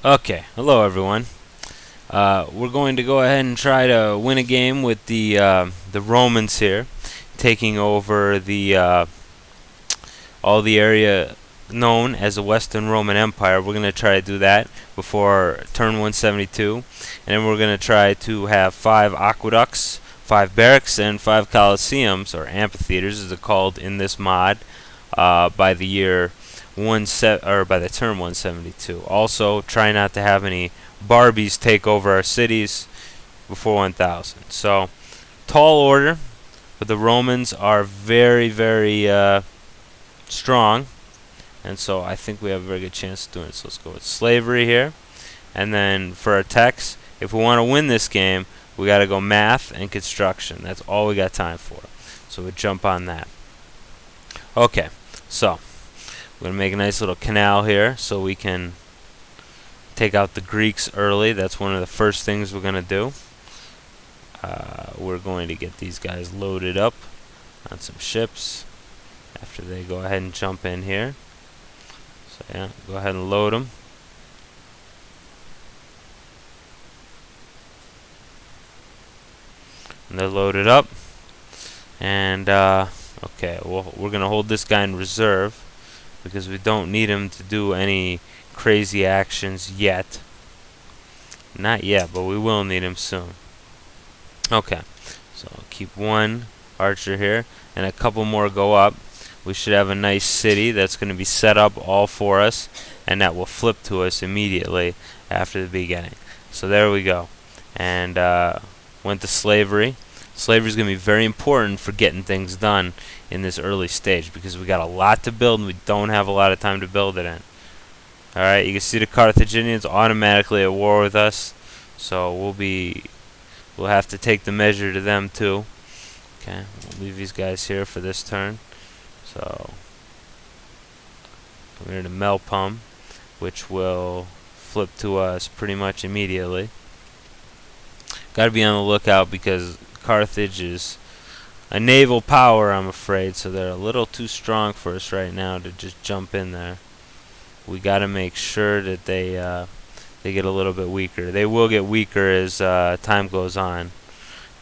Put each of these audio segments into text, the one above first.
Okay, hello everyone. We're going to go ahead and try to win a game with the Romans here, taking over the all the area known as the Western Roman Empire. We're going to try to do that before turn 172, and then we're going to try to have 5 aqueducts, 5 barracks, and 5 coliseums or amphitheaters, as they're called in this mod, by the year by the turn 172. Also, try not to have any Barbies take over our cities before 1000. So, tall order, but the Romans are very, very strong, and so I think we have a very good chance of doing it. So let's go with slavery here, and then for our techs, if we want to win this game, we got to go math and construction. That's all we got time for. So we jump on that. Okay, so we're going to make a nice little canal here so we can take out the Greeks early. That's one of the first things we're going to do. We're going to get these guys loaded up on some ships after they go ahead and jump in here. So yeah, go ahead and load them. And they're loaded up. And okay, well, we're going to hold this guy in reserve because we don't need him to do any crazy actions yet. Not yet, but we will need him soon. Okay, so I'll keep one archer here, and a couple more go up. We should have a nice city that's going to be set up all for us, and that will flip to us immediately after the beginning. So there we go. And went to slavery. Slavery is going to be very important for getting things done in this early stage because we got a lot to build and we don't have a lot of time to build it in. Alright, you can see the Carthaginians automatically at war with us, so we'll have to take the measure to them too. Okay, we'll leave these guys here for this turn. So we're going to Melpum, which will flip to us pretty much immediately. Got to be on the lookout because Carthage is a naval power, I'm afraid, so they're a little too strong for us right now to just jump in there. We got to make sure that they get a little bit weaker. They will get weaker as time goes on,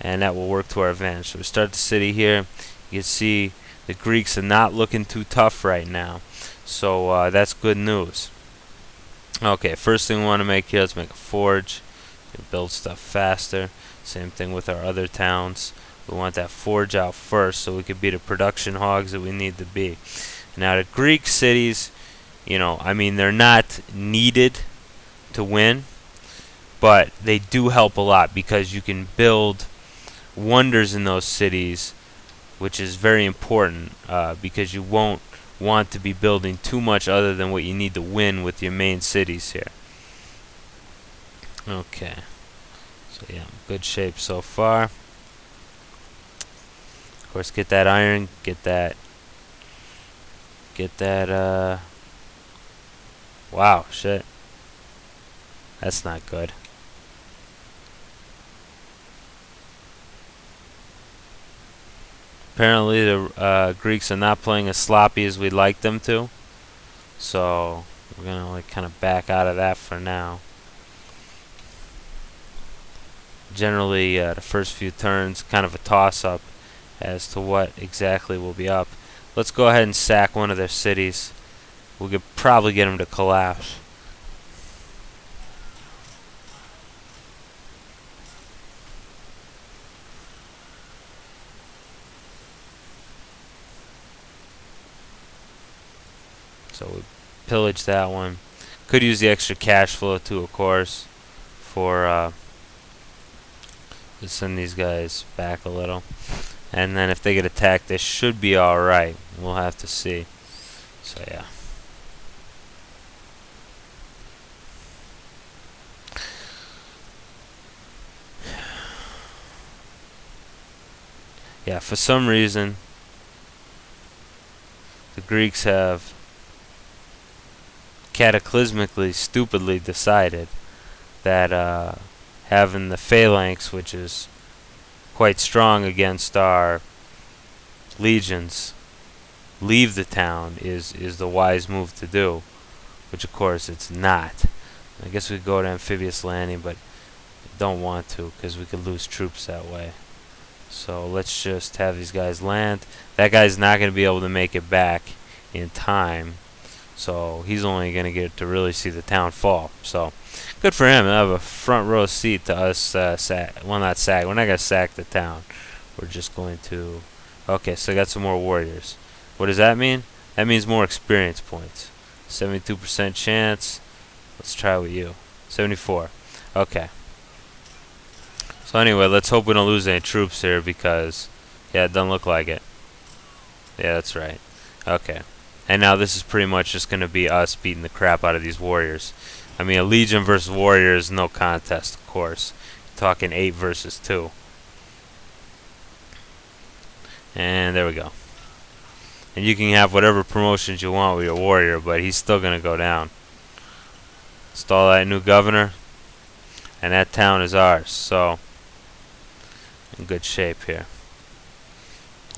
and that will work to our advantage. So we start the city here. You can see the Greeks are not looking too tough right now, so that's good news. Okay, first thing we want to make here, let's make a forge. Build stuff faster. Same thing with our other towns. We want that forge out first so we can be the production hogs that we need to be. Now the Greek cities, I mean, they're not needed to win, but they do help a lot because you can build wonders in those cities, which is very important because you won't want to be building too much other than what you need to win with your main cities here. Okay, so yeah, good shape so far. Of course, get that iron, get that, wow, shit. That's not good. Apparently the Greeks are not playing as sloppy as we'd like them to, so we're gonna kind of back out of that for now. Generally, the first few turns, kind of a toss-up as to what exactly will be up. Let's go ahead and sack one of their cities. We could probably get them to collapse. So we pillage that one. Could use the extra cash flow too, of course, for to send these guys back a little. And then if they get attacked, they should be alright. We'll have to see. So yeah. Yeah, for some reason, the Greeks have cataclysmically, stupidly decided that having the phalanx, which is quite strong against our legions, leave the town is the wise move to do, which of course it's not. I guess we could go to amphibious landing, but don't want to because we could lose troops that way. So let's just have these guys land. That guy's not going to be able to make it back in time, so he's only going to get to really see the town fall. So good for him. He'll have a front row seat to us well, not sack. We're not going to sack the town. We're just going to... Okay, so I got some more warriors. What does that mean? That means more experience points. 72% chance. Let's try with you. 74. Okay. So anyway, let's hope we don't lose any troops here because, yeah, it doesn't look like it. Yeah, that's right. Okay. And now this is pretty much just going to be us beating the crap out of these warriors. I mean, a legion versus warrior is no contest, of course. Talking 8 versus 2. And there we go. And you can have whatever promotions you want with your warrior, but he's still going to go down. Install that new governor. And that town is ours. So, in good shape here.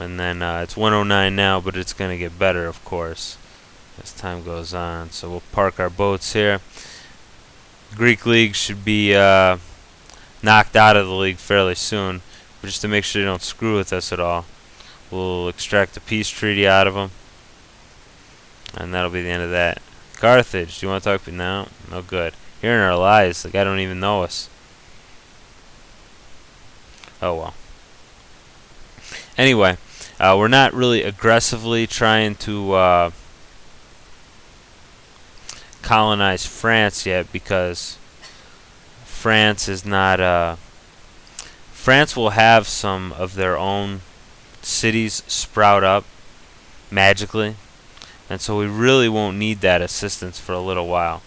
And then it's 109 now, but it's going to get better, of course, as time goes on. So we'll park our boats here. Greek League should be knocked out of the league fairly soon, but just to make sure they don't screw with us at all. We'll extract a peace treaty out of them, and that'll be the end of that. Carthage, do you want to talk to me now? No good. Hearing our lies, the guy don't even know us. Oh well. Anyway, we're not really aggressively trying to colonize France yet because France is not... France will have some of their own cities sprout up magically, and so we really won't need that assistance for a little while.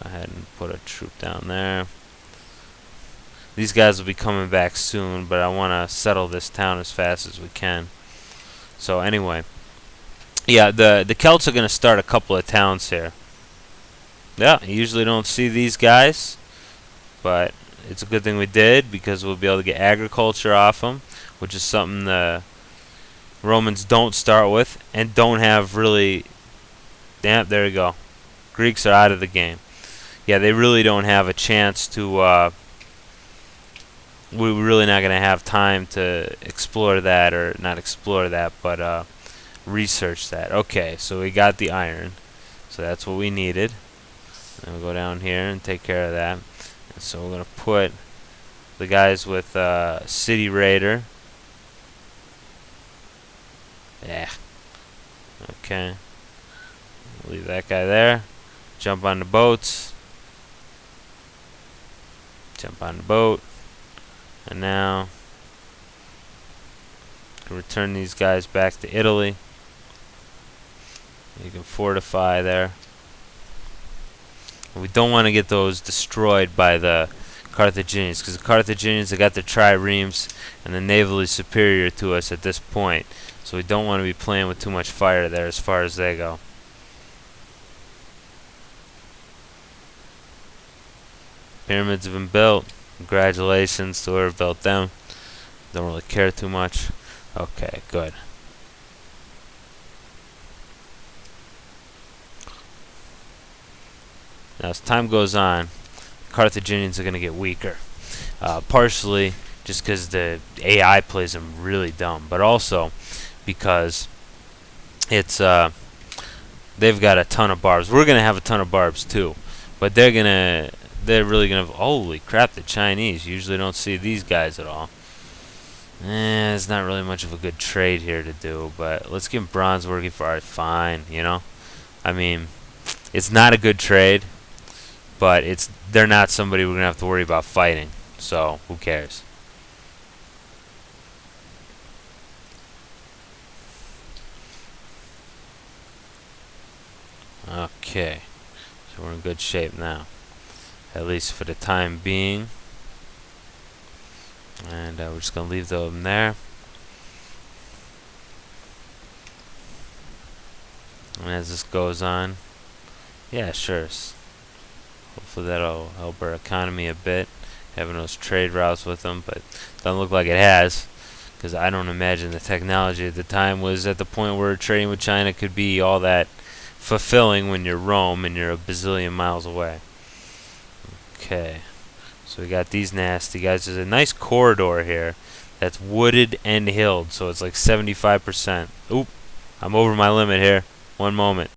Go ahead and put a troop down there. These guys will be coming back soon, but I want to settle this town as fast as we can. So anyway, yeah, the Celts are going to start a couple of towns here. Yeah, you usually don't see these guys, but it's a good thing we did because we'll be able to get agriculture off them, which is something the Romans don't start with and don't have really... Damn, there we go. Greeks are out of the game. Yeah, they really don't have a chance to... we're really not going to have time to explore that, or not explore that, but research that. Okay, so we got the iron. So that's what we needed. And we'll go down here and take care of that. And so we're going to put the guys with City Raider. Yeah. Okay. Leave that guy there. Jump on the boats. Jump on the boat. And now can return these guys back to Italy. You can fortify there. And we don't want to get those destroyed by the Carthaginians, because the Carthaginians have got their triremes and they're navally superior to us at this point. So we don't want to be playing with too much fire there as far as they go. Pyramids have been built. Congratulations to whoever built them. Don't really care too much. Okay, good. Now as time goes on, Carthaginians are going to get weaker. Partially just because the AI plays them really dumb, but also because it's they've got a ton of barbs. We're going to have a ton of barbs too, but they're really going to... Holy crap, the Chinese. You usually don't see these guys at all. It's not really much of a good trade here to do, but let's get bronze working for art. Fine, you know? I mean, it's not a good trade, but they're not somebody we're going to have to worry about fighting, so who cares? Okay, so we're in good shape now, at least for the time being. And we're just going to leave them there. And as this goes on, yeah, sure. Hopefully that'll help our economy a bit, having those trade routes with them, but doesn't look like it has, because I don't imagine the technology at the time was at the point where trading with China could be all that fulfilling when you're Rome and you're a bazillion miles away. Okay, so we got these nasty guys. There's a nice corridor here that's wooded and hilled, so it's like 75%. Oop, I'm over my limit here. One moment.